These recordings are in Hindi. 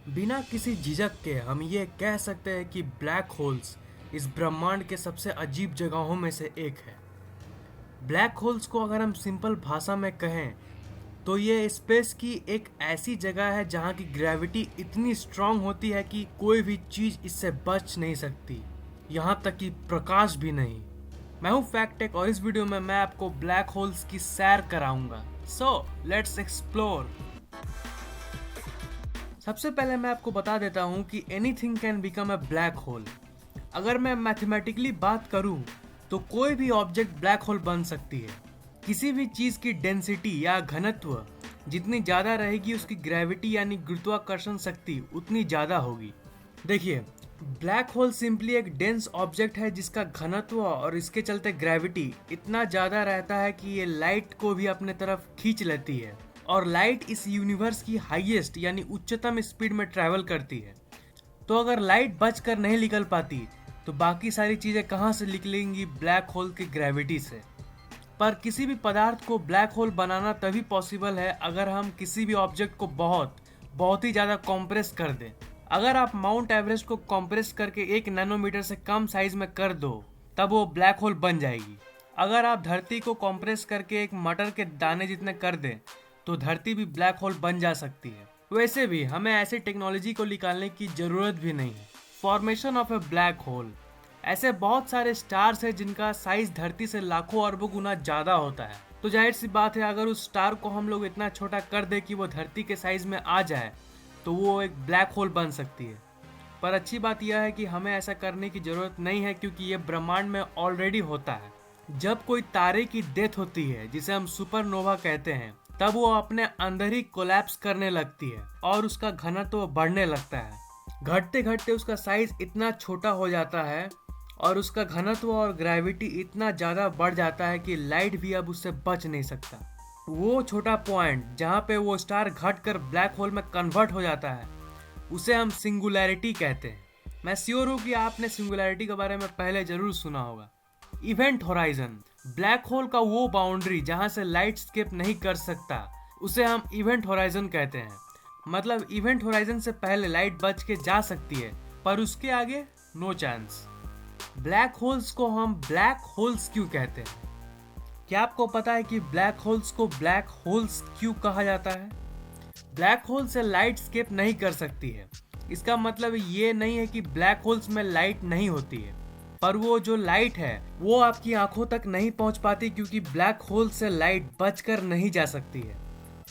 बिना किसी झिझक के हम ये कह सकते हैं कि ब्लैक होल्स इस ब्रह्मांड के सबसे अजीब जगहों में से एक है। ब्लैक होल्स को अगर हम सिंपल भाषा में कहें तो ये स्पेस की एक ऐसी जगह है जहाँ की ग्रेविटी इतनी स्ट्रांग होती है कि कोई भी चीज़ इससे बच नहीं सकती, यहाँ तक कि प्रकाश भी नहीं। मैं हूँ फैक्टेक और इस वीडियो में मैं आपको ब्लैक होल्स की सैर कराऊंगा। So let's explore. सबसे पहले मैं आपको बता देता हूँ कि anything can become a black hole. अगर मैं मैथमेटिकली बात करूँ तो कोई भी ऑब्जेक्ट ब्लैक होल बन सकती है। किसी भी चीज़ की डेंसिटी या घनत्व जितनी ज़्यादा रहेगी उसकी ग्रेविटी यानी गुरुत्वाकर्षण शक्ति उतनी ज़्यादा होगी। देखिए, ब्लैक होल सिंपली एक डेंस ऑब्जेक्ट है जिसका घनत्व और इसके चलते ग्रेविटी इतना ज़्यादा रहता है कि ये लाइट को भी अपने तरफ खींच लेती है। और लाइट इस यूनिवर्स की हाईएस्ट यानी उच्चतम स्पीड में ट्रैवल करती है। तो अगर लाइट बचकर नहीं निकल पाती तो बाकी सारी चीज़ें कहाँ से निकलेंगी? ब्लैक होल की ग्रेविटी से। पर किसी भी पदार्थ को ब्लैक होल बनाना तभी पॉसिबल है अगर हम किसी भी ऑब्जेक्ट को बहुत बहुत ही ज़्यादा कॉम्प्रेस कर दें। अगर आप माउंट एवरेस्ट को कॉम्प्रेस करके 1 नैनोमीटर से कम साइज में कर दो तब वो ब्लैक होल बन जाएगी। अगर आप धरती को कॉम्प्रेस करके एक मटर के दाने जितने कर दें तो धरती भी ब्लैक होल बन जा सकती है। वैसे भी हमें ऐसी टेक्नोलॉजी को निकालने की ज़रूरत भी नहीं है। Formation of A black hole. ऐसे बहुत सारे स्टार्स हैं जिनका साइज धरती से लाखों अरबों गुना ज़्यादा होता है। तो जाहिर सी बात है अगर उस स्टार को हम लोग इतना छोटा कर दे कि वो धरती के साइज में आ जाए तो वो एक ब्लैक होल बन सकती है। पर अच्छी बात यह है कि हमें ऐसा करने की ज़रूरत नहीं है क्योंकि ये ब्रह्मांड में ऑलरेडी होता है। जब कोई तारे की डेथ होती है जिसे हम सुपरनोवा कहते हैं तब वो अपने अंदर ही कोलैप्स करने लगती है और उसका घनत्व बढ़ने लगता है। घटते घटते उसका साइज इतना छोटा हो जाता है और उसका घनत्व और ग्रेविटी इतना ज़्यादा बढ़ जाता है कि लाइट भी अब उससे बच नहीं सकता। वो छोटा पॉइंट जहाँ पे वो स्टार घटकर ब्लैक होल में कन्वर्ट हो जाता है उसे हम सिंगुलैरिटी कहते हैं। मैं श्योर हूँ कि आपने सिंगुलैरिटी के बारे में पहले जरूर सुना होगा। Event horizon. ब्लैक होल का वो बाउंड्री जहाँ से लाइट स्केप नहीं कर सकता उसे हम इवेंट होराइजन कहते हैं। मतलब इवेंट होराइजन से पहले लाइट बच के जा सकती है पर उसके आगे नो चांस। ब्लैक होल्स को हम ब्लैक होल्स क्यों कहते हैं? क्या आपको पता है कि ब्लैक होल्स को ब्लैक होल्स क्यों कहा जाता है? ब्लैक होल से लाइट स्केप नहीं कर सकती है। इसका मतलब ये नहीं है कि ब्लैक होल्स में लाइट नहीं होती है, पर वो जो लाइट है वो आपकी आंखों तक नहीं पहुंच पाती क्योंकि ब्लैक होल से लाइट बचकर नहीं जा सकती है।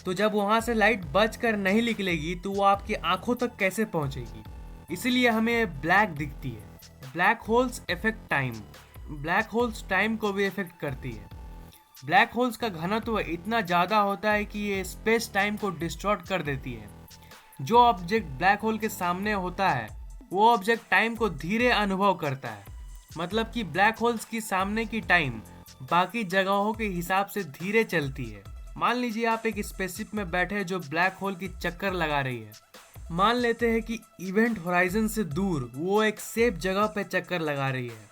तो जब वहां से लाइट बचकर नहीं निकलेगी तो वो आपकी आंखों तक कैसे पहुंचेगी? इसीलिए हमें ब्लैक दिखती है। Black holes effect time. Black holes time को भी इफेक्ट करती है। ब्लैक होल्स का घनत्व इतना ज़्यादा होता है कि ये स्पेस टाइम को डिस्टॉर्ट कर देती है। जो ऑब्जेक्ट ब्लैक होल के सामने होता है वो ऑब्जेक्ट टाइम को धीरे अनुभव करता है। मतलब कि ब्लैक होल्स की सामने की टाइम बाकी जगहों के हिसाब से धीरे चलती है। मान लीजिए आप एक स्पेसशिप में बैठे जो ब्लैक होल की चक्कर लगा रही है। मान लेते हैं कि इवेंट होराइजन से दूर वो एक सेफ जगह पे चक्कर लगा रही है।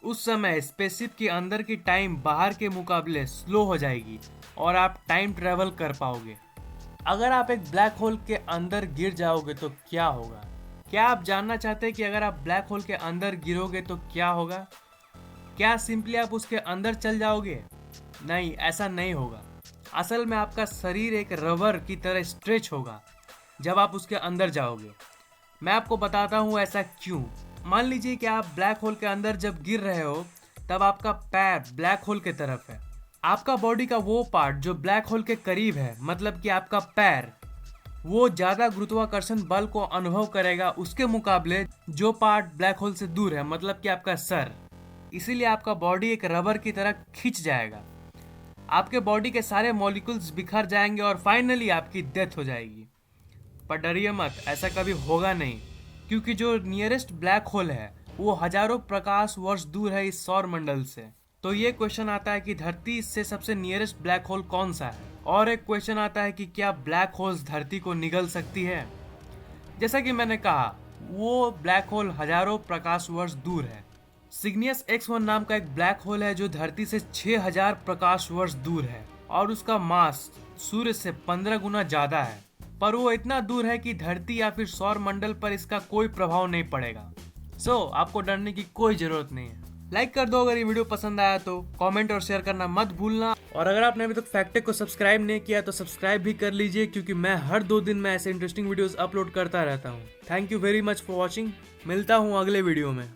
उस समय स्पेसशिप के अंदर की टाइम बाहर के मुकाबले स्लो हो जाएगी और आप टाइम ट्रेवल कर पाओगे। अगर आप एक ब्लैक होल के अंदर गिर जाओगे तो क्या होगा? क्या आप जानना चाहते हैं कि अगर आप ब्लैक होल के अंदर गिरोगे तो क्या होगा? क्या सिंपली आप उसके अंदर चल जाओगे? नहीं, ऐसा नहीं होगा। असल में आपका शरीर एक रबर की तरह स्ट्रेच होगा जब आप उसके अंदर जाओगे। मैं आपको बताता हूँ ऐसा क्यों। मान लीजिए कि आप ब्लैक होल के अंदर जब गिर रहे हो तब आपका पैर ब्लैक होल के तरफ है। आपका बॉडी का वो पार्ट जो ब्लैक होल के करीब है, मतलब कि आपका पैर, वो ज़्यादा गुरुत्वाकर्षण बल को अनुभव करेगा उसके मुकाबले जो पार्ट ब्लैक होल से दूर है, मतलब कि आपका सर। इसीलिए आपका बॉडी एक रबर की तरह खिंच जाएगा। आपके बॉडी के सारे मॉलिक्यूल्स बिखर जाएंगे और फाइनली आपकी डेथ हो जाएगी। पर डरिए मत, ऐसा कभी होगा नहीं क्योंकि जो नियरेस्ट ब्लैक होल है वो हजारों प्रकाश वर्ष दूर है इस सौर मंडल से। तो ये क्वेश्चन आता है कि धरती से सबसे नियरेस्ट ब्लैक होल कौन सा है? और एक क्वेश्चन आता है कि क्या ब्लैक होल्स धरती को निगल सकती है? जैसा कि मैंने कहा, वो ब्लैक होल हजारों प्रकाश वर्ष दूर है। सिग्नियस X1 नाम का एक ब्लैक होल है जो धरती से 6000 प्रकाश वर्ष दूर है और उसका मास सूर्य से 15 गुना ज्यादा है। पर वो इतना दूर है कि धरती या फिर सौर मंडल पर इसका कोई प्रभाव नहीं पड़ेगा। आपको डरने की कोई जरूरत नहीं है। लाइक कर दो अगर ये वीडियो पसंद आया तो, कमेंट और शेयर करना मत भूलना। और अगर आपने अभी तक फैक्टेक को सब्सक्राइब नहीं किया तो सब्सक्राइब भी कर लीजिए, क्योंकि मैं हर 2 दिन में ऐसे इंटरेस्टिंग वीडियोस अपलोड करता रहता हूँ। Thank you very much for watching. मिलता हूँ अगले वीडियो में।